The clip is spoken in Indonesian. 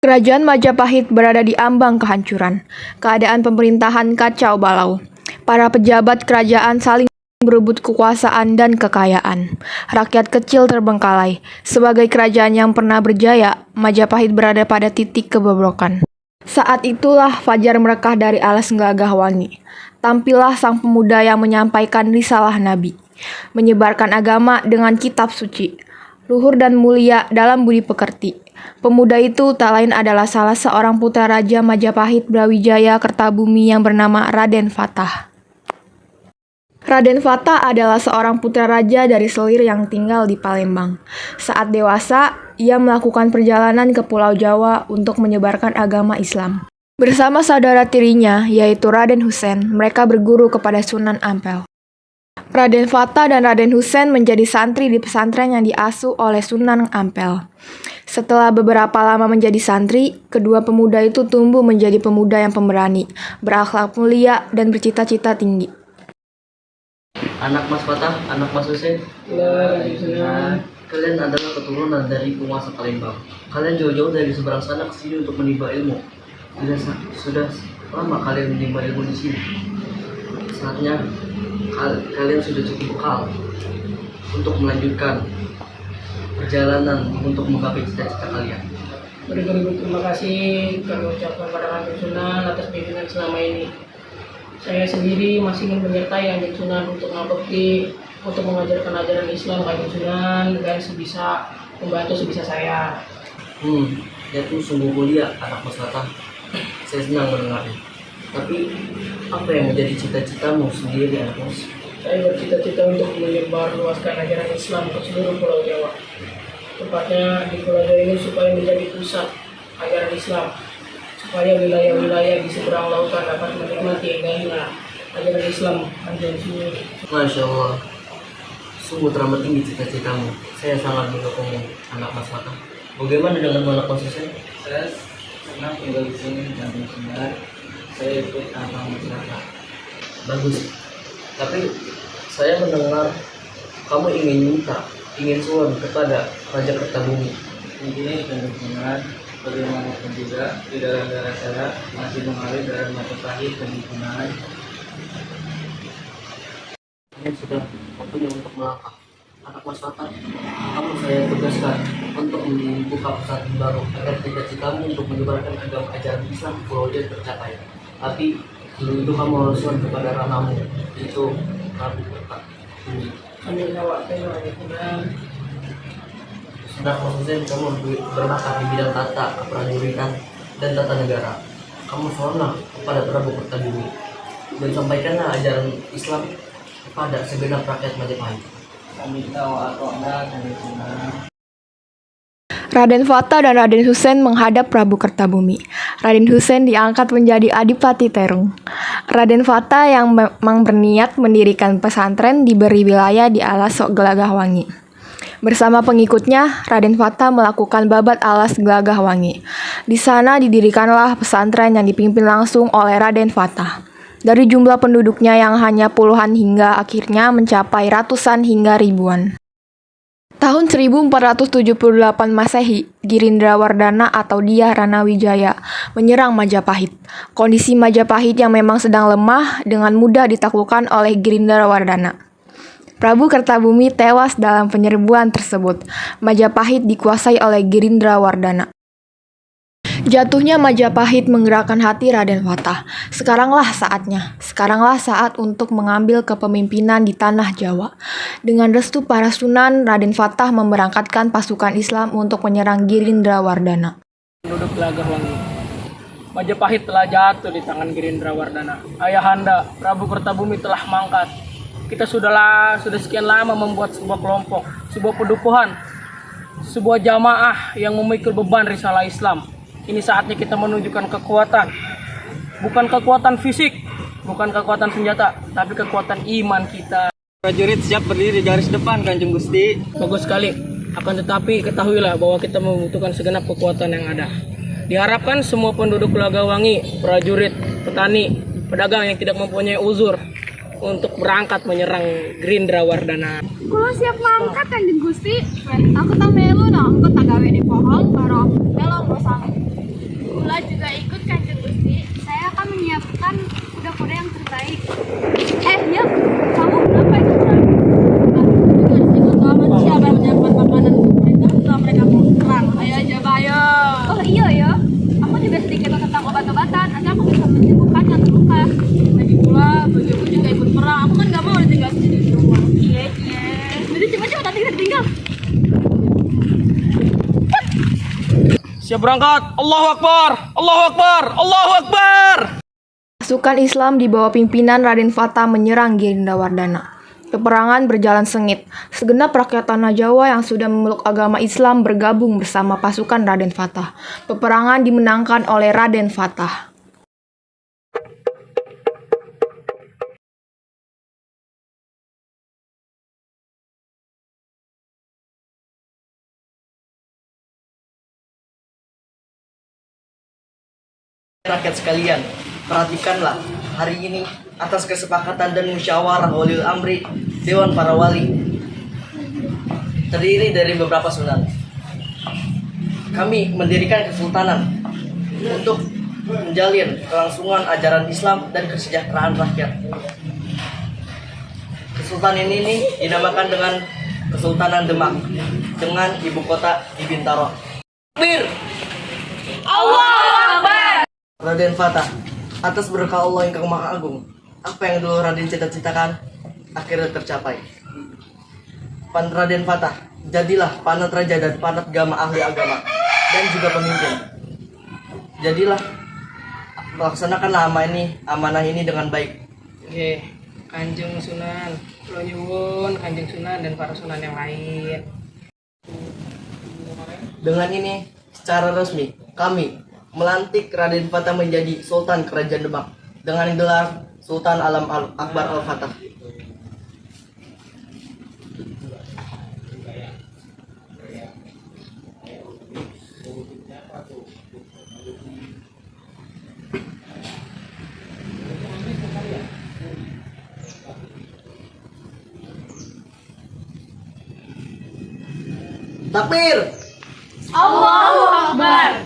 Kerajaan Majapahit berada di ambang kehancuran. Keadaan pemerintahan kacau balau. Para pejabat kerajaan saling berebut kekuasaan dan kekayaan. Rakyat kecil terbengkalai. Sebagai kerajaan yang pernah berjaya, Majapahit berada pada titik kebobrokan. Saat itulah fajar merekah dari alas Gelagahwangi. Tampillah sang pemuda yang menyampaikan risalah Nabi, menyebarkan agama dengan kitab suci, luhur dan mulia dalam budi pekerti. Pemuda itu tak lain adalah salah seorang putra Raja Majapahit Brawijaya Kertabumi yang bernama Raden Fatah. Raden Fatah adalah seorang putra raja dari Selir yang tinggal di Palembang. Saat dewasa, ia melakukan perjalanan ke Pulau Jawa untuk menyebarkan agama Islam. Bersama saudara tirinya, yaitu Raden Husein, mereka berguru kepada Sunan Ampel. Raden Fatah dan Raden Husein menjadi santri di pesantren yang diasuh oleh Sunan Ampel. Setelah beberapa lama menjadi santri, kedua pemuda itu tumbuh menjadi pemuda yang pemberani, berakhlak mulia, dan bercita-cita tinggi. Anak Mas Fatah, anak Mas Husein. Kalian adalah keturunan dari penguasa Palembang. Kalian jauh-jauh dari seberang sana ke sini untuk menimba ilmu. Sudah lama kalian menimba ilmu di sini. Saatnya kalian sudah cukup bekal untuk melanjutkan perjalanan untuk menggapai cita-cita kalian. Beribu-ribu terima kasih kami ucapkan pada Kanjeng Sunan atas bimbingan selama ini. Saya sendiri masih ingin menyertai Kanjeng Sunan untuk mengabdi, untuk mengajarkan ajaran Islam Kanjeng Sunan dan sebisa membantu sebisa saya. Itu sungguh mulia anak Mas Fatah. Saya senang mendengarnya. Tapi apa yang menjadi cita-citamu sendiri anak Mas? Saya bercita-cita untuk menyebarluaskan ajaran Islam ke seluruh Pulau Jawa. Tepatnya di Pulau Jawa ini supaya menjadi pusat ajaran Islam, supaya wilayah-wilayah di seberang lautan dapat menikmati indahnya ajaran Islam Kanjeng Sunan. Masya Allah, sungguh teramat tinggi cita-citamu. Saya sangat mendukungmu, anak Mas Fatah. Bagaimana dengan anak Mas Husein? Saya senang tinggal di sini dan benar saya ikut anak masyarakat. Bagus. Tapi saya mendengar kamu ingin sowan kepada Raja Kertabumi. Ini dan benar bagaimanapun juga di dalam darah saya masih mengalir darah Majapahit dan benar. Ini sudah waktunya untuk melangkah. Anak Mas Fatah, kamu saya tugaskan untuk membuka pesantren baru agar cita-citamu untuk menyebarkan agama ajaran Islam di Pulau Jawa tercapai. Tapi sebelum itu kamu harus sowan kepada ranamu, itu Prabu Kertabumi. Amin ya Allah, Kanjeng Sunan. Sudah Mas Husein, kamu berbakat di bidang tata keprajuritan dan tata negara. Kamu sowanlah kepada Prabu Kertabumi dan sampaikanlah ajaran Islam kepada segenap rakyat Majapahit. Kami tahu atau enggak Kanjeng Sunan. Raden Fatah dan Raden Husein menghadap Prabu Kertabumi. Raden Husein diangkat menjadi Adipati Terung. Raden Fatah yang memang berniat mendirikan pesantren diberi wilayah di alas Gelagahwangi. Bersama pengikutnya, Raden Fatah melakukan babat alas Gelagahwangi. Di sana didirikanlah pesantren yang dipimpin langsung oleh Raden Fatah. Dari jumlah penduduknya yang hanya puluhan hingga akhirnya mencapai ratusan hingga ribuan. Tahun 1478 Masehi, Girindrawardhana atau Dyah Ranawijaya menyerang Majapahit. Kondisi Majapahit yang memang sedang lemah dengan mudah ditaklukkan oleh Girindrawardhana. Prabu Kertabumi tewas dalam penyerbuan tersebut. Majapahit dikuasai oleh Girindrawardhana. Jatuhnya Majapahit menggerakkan hati Raden Fatah. Sekaranglah saat untuk mengambil kepemimpinan di tanah Jawa. Dengan restu para sunan, Raden Fatah memberangkatkan pasukan Islam untuk menyerang Girindrawardhana. Penduduk Gelagahwangi, Majapahit telah jatuh di tangan Girindrawardhana. Ayahanda Prabu Kertabumi telah mangkat. Kita sudah sekian lama membuat sebuah kelompok, sebuah pedukuhan, sebuah jamaah yang memikul beban risalah Islam. Ini saatnya kita menunjukkan kekuatan, bukan kekuatan fisik, bukan kekuatan senjata, tapi kekuatan iman kita. Prajurit siap berdiri di garis depan Kanjeng Gusti. Bagus sekali. Akan tetapi ketahuilah bahwa kita membutuhkan segenap kekuatan yang ada. Diharapkan semua penduduk Gelagahwangi, prajurit, petani, pedagang yang tidak mempunyai uzur untuk berangkat menyerang Girindrawardhana. Kulo siap mangkat Kanjeng Gusti. Aku tak melu no, aku tak gawe di pohon karo melong bersama. berangkat. Allahu Akbar, Allahu Akbar, Allahu Akbar. Pasukan Islam di bawah pimpinan Raden Fatah menyerang Girindrawardhana. Peperangan berjalan sengit. Segenap rakyat tanah Jawa yang sudah memeluk agama Islam bergabung bersama pasukan Raden Fatah. Peperangan dimenangkan oleh Raden Fatah. Rakyat sekalian, perhatikanlah hari ini atas kesepakatan dan musyawarah waliul amri Dewan Para Wali terdiri dari beberapa sultan. Kami mendirikan kesultanan untuk menjalin kelangsungan ajaran Islam dan kesejahteraan rakyat. Kesultanan ini dinamakan dengan Kesultanan Demak dengan ibu kota di Bintaro. Bir! Raden Fatah, atas berkah Allah yang Maha Agung, apa yang dulu Raden cita-citakan akhirnya tercapai. Raden Fatah, jadilah panat raja dan panat gama ahli agama dan juga pemimpin. Jadilah laksanakanlah amanah ini dengan baik. Oke, Kanjeng Sunan, kula nyuwun Kanjeng Sunan dan para sunan yang lain. Dengan ini, secara resmi kami melantik Raden Fatah menjadi Sultan Kerajaan Demak dengan gelar Sultan Alam Akbar Al-Fatah. Takbir! Allahu Akbar.